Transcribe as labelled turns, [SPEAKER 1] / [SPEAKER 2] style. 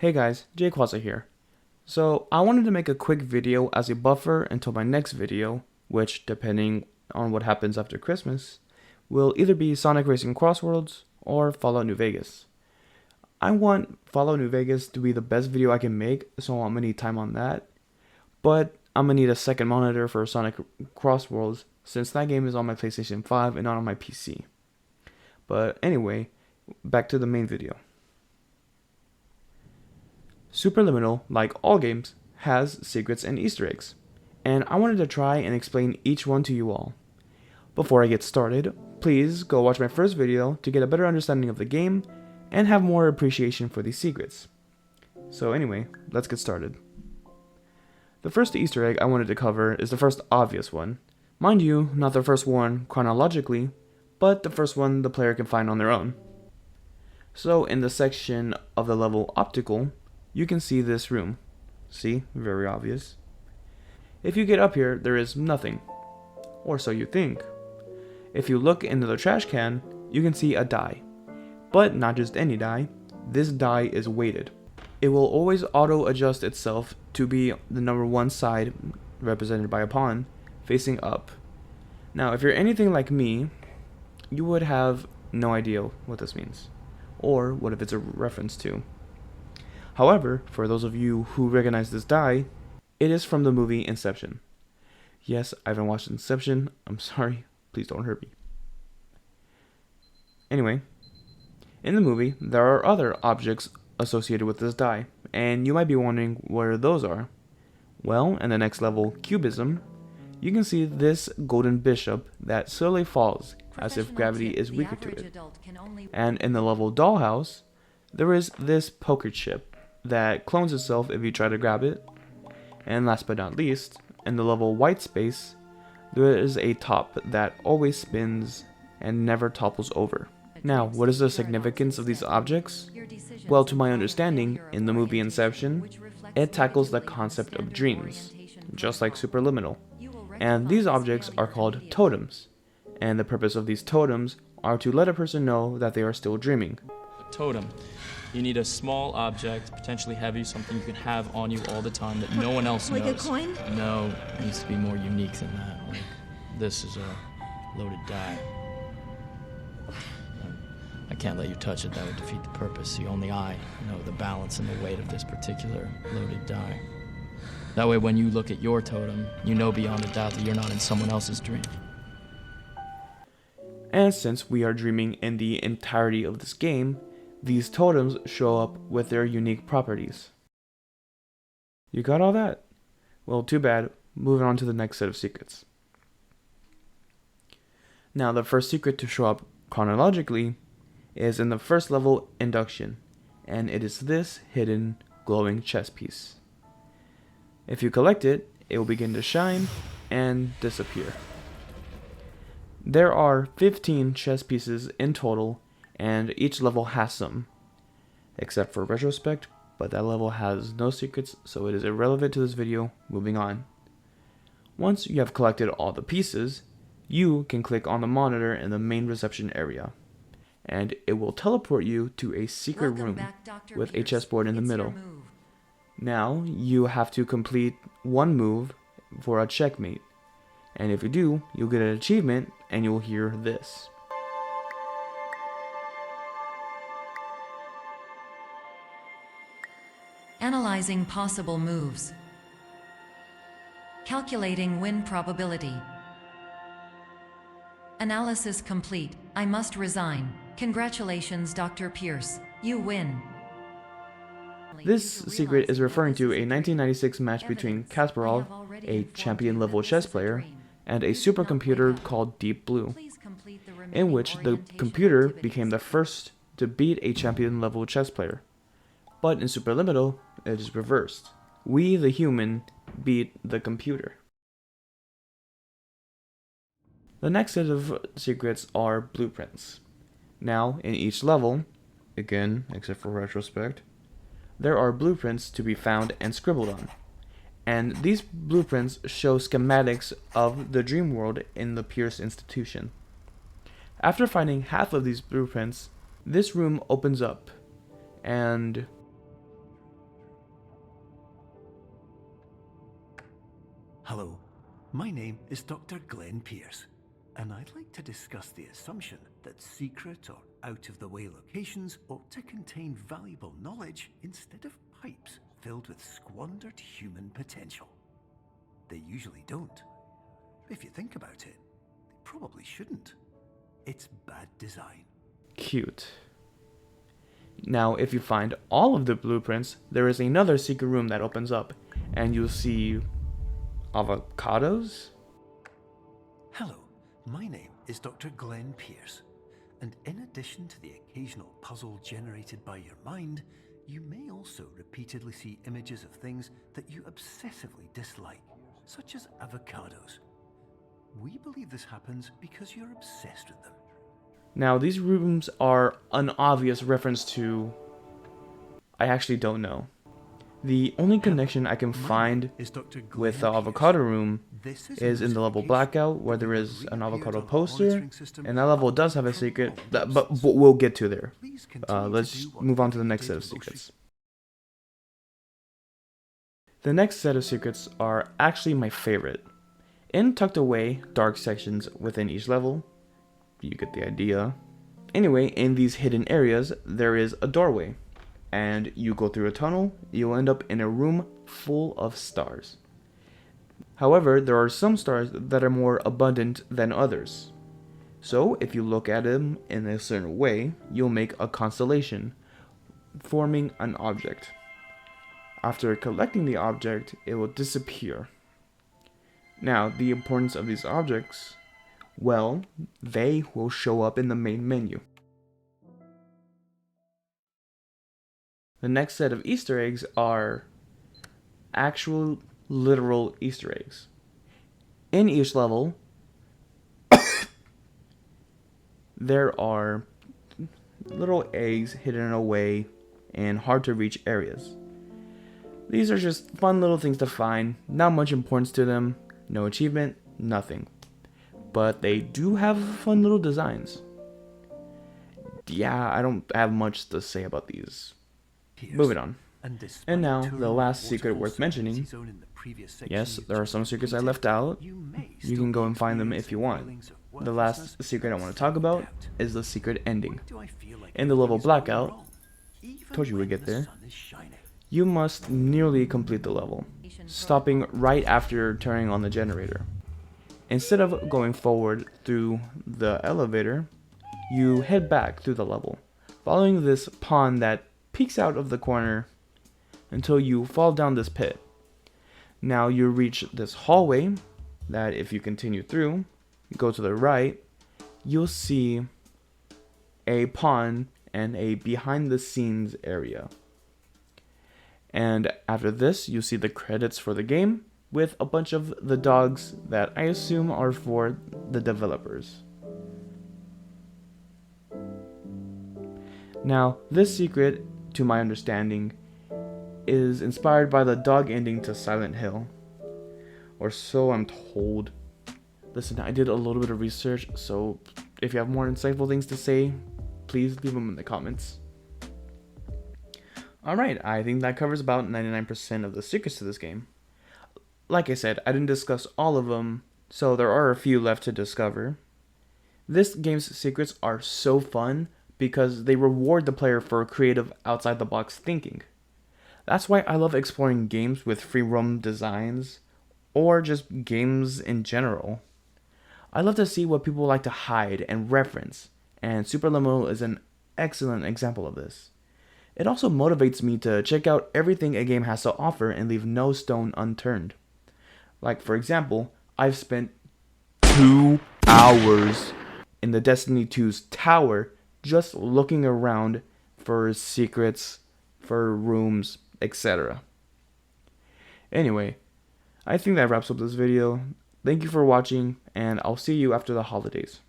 [SPEAKER 1] Hey guys, J-quaza here. So I wanted to make a quick video as a buffer until my next video, which, depending on what happens after Christmas, will either be Sonic Racing Crossworlds or Fallout New Vegas. I want Fallout New Vegas to be the best video I can make, so I'm gonna need time on that. But I'm gonna need a second monitor for Sonic Crossworlds since that game is on my PlayStation 5 and not on my PC. But anyway, back to the main video. Superliminal, like all games, has secrets and Easter eggs, and I wanted to try and explain each one to you all. Before I get started, please go watch my first video to get a better understanding of the game and have more appreciation for these secrets. So anyway, let's get started. The first Easter egg I wanted to cover is the first obvious one. Mind you, not the first one chronologically, but the first one the player can find on their own. So in the section of the level Optical, you can see this room. See? Very obvious. If you get up here, there is nothing. Or so you think. If you look into the trash can, you can see a die. But not just any die. This die is weighted. It will always auto-adjust itself to be the number one side, represented by a pawn, facing up. Now, if you're anything like me, you would have no idea what this means, or what if it's a reference to. However, for those of you who recognize this die, it is from the movie Inception. Yes, I haven't watched Inception. I'm sorry. Please don't hurt me. Anyway, in the movie, there are other objects associated with this die, and you might be wondering where those are. Well, in the next level, Cubism, you can see this golden bishop that slowly falls as if gravity is weaker to it. And in the level Dollhouse, there is this poker chip that clones itself if you try to grab it. And last but not least, in the level White Space, there is a top that always spins and never topples over. Now, what is the significance of these objects? Well, to my understanding, in the movie Inception, it tackles the concept of dreams, just like Superliminal. And these objects are called totems. And the purpose of these totems are to let a person know that they are still dreaming.
[SPEAKER 2] A totem. You need a small object, potentially heavy, something you can have on you all the time that no one else knows.
[SPEAKER 3] Like a coin?
[SPEAKER 2] No, it needs to be more unique than that. Like, this is a loaded die. I can't let you touch it, that would defeat the purpose. See, only I know the balance and the weight of this particular loaded die. That way, when you look at your totem, you know beyond a doubt that you're not in someone else's dream.
[SPEAKER 1] And since we are dreaming in the entirety of this game, these totems show up with their unique properties. You got all that? Well, too bad. Moving on to the next set of secrets. Now, the first secret to show up chronologically is in the first level Induction, and it is this hidden glowing chess piece. If you collect it, it will begin to shine and disappear. There are 15 chess pieces in total, and each level has some, except for Retrospect, but that level has no secrets, so it is irrelevant to this video. Moving on. Once you have collected all the pieces, you can click on the monitor in the main reception area, and it will teleport you to a secret room with a chessboard in the middle. Now, you have to complete one move for a checkmate, and if you do, you'll get an achievement, and you'll hear this.
[SPEAKER 3] Analyzing possible moves. Calculating win probability. Analysis complete. I must resign. Congratulations, Dr. Pierce. You win.
[SPEAKER 1] This secret is referring to a 1996 match between Kasparov, a champion-level chess player, and a supercomputer called Deep Blue, in which the computer became the first to beat a champion-level chess player. But in Superliminal, it is reversed. We, the human, beat the computer. The next set of secrets are blueprints. Now, in each level, again, except for Retrospect, there are blueprints to be found and scribbled on. And these blueprints show schematics of the dream world in the Pierce Institution. After finding half of these blueprints, this room opens up, and
[SPEAKER 4] Hello, my name is Dr. Glenn Pierce, and I'd like to discuss the assumption that secret or out-of-the-way locations ought to contain valuable knowledge instead of pipes filled with squandered human potential. They usually don't. If you think about it, they probably shouldn't. It's bad design.
[SPEAKER 1] Cute. Now, if you find all of the blueprints, there is another secret room that opens up, and you'll see avocados?
[SPEAKER 4] Hello, my name is Dr. Glenn Pierce, and in addition to the occasional puzzle generated by your mind, you may also repeatedly see images of things that you obsessively dislike, such as avocados. We believe this happens because you're obsessed with them.
[SPEAKER 1] Now, these rooms are an obvious reference to... I actually don't know. The only connection I can find with the avocado room is in the level Blackout, where there is an avocado poster, and that level does have a secret, but we'll get to there. Let's move on to the next set of secrets. The next set of secrets are actually my favorite. In tucked away dark sections within each level, you get the idea. Anyway, in these hidden areas, there is a doorway, and you go through a tunnel, you'll end up in a room full of stars. However, there are some stars that are more abundant than others. So, if you look at them in a certain way, you'll make a constellation, forming an object. After collecting the object, it will disappear. Now, the importance of these objects, well, they will show up in the main menu. The next set of Easter eggs are actual, literal Easter eggs. In each level, there are little eggs hidden away in hard to reach areas. These are just fun little things to find, not much importance to them, no achievement, nothing. But they do have fun little designs. Yeah, I don't have much to say about these. Moving on. And now, the last secret worth mentioning. Yes, there are some secrets I left out. You can go and find them if you want. The last secret I want to talk about is the secret ending. In the level Blackout, told you we'd get there, you must nearly complete the level, stopping right after turning on the generator. Instead of going forward through the elevator, you head back through the level, following this pond that peeks out of the corner until you fall down this pit. Now you reach this hallway that, if you continue through, go to the right, you'll see a pond and a behind the scenes area. And after this, you see the credits for the game with a bunch of the dogs that I assume are for the developers. Now, this secret, to my understanding, is inspired by the dog ending to Silent Hill. Or so I'm told. Listen, I did a little bit of research, so if you have more insightful things to say, please leave them in the comments. Alright, I think that covers about 99% of the secrets to this game. Like I said, I didn't discuss all of them, so there are a few left to discover. This game's secrets are so fun because they reward the player for creative outside-the-box thinking. That's why I love exploring games with free roam designs, or just games in general. I love to see what people like to hide and reference, and Superliminal is an excellent example of this. It also motivates me to check out everything a game has to offer and leave no stone unturned. Like, for example, I've spent 2 hours in the Destiny 2's tower just looking around for secrets, for rooms, etc. Anyway, I think that wraps up this video. Thank you for watching, and I'll see you after the holidays.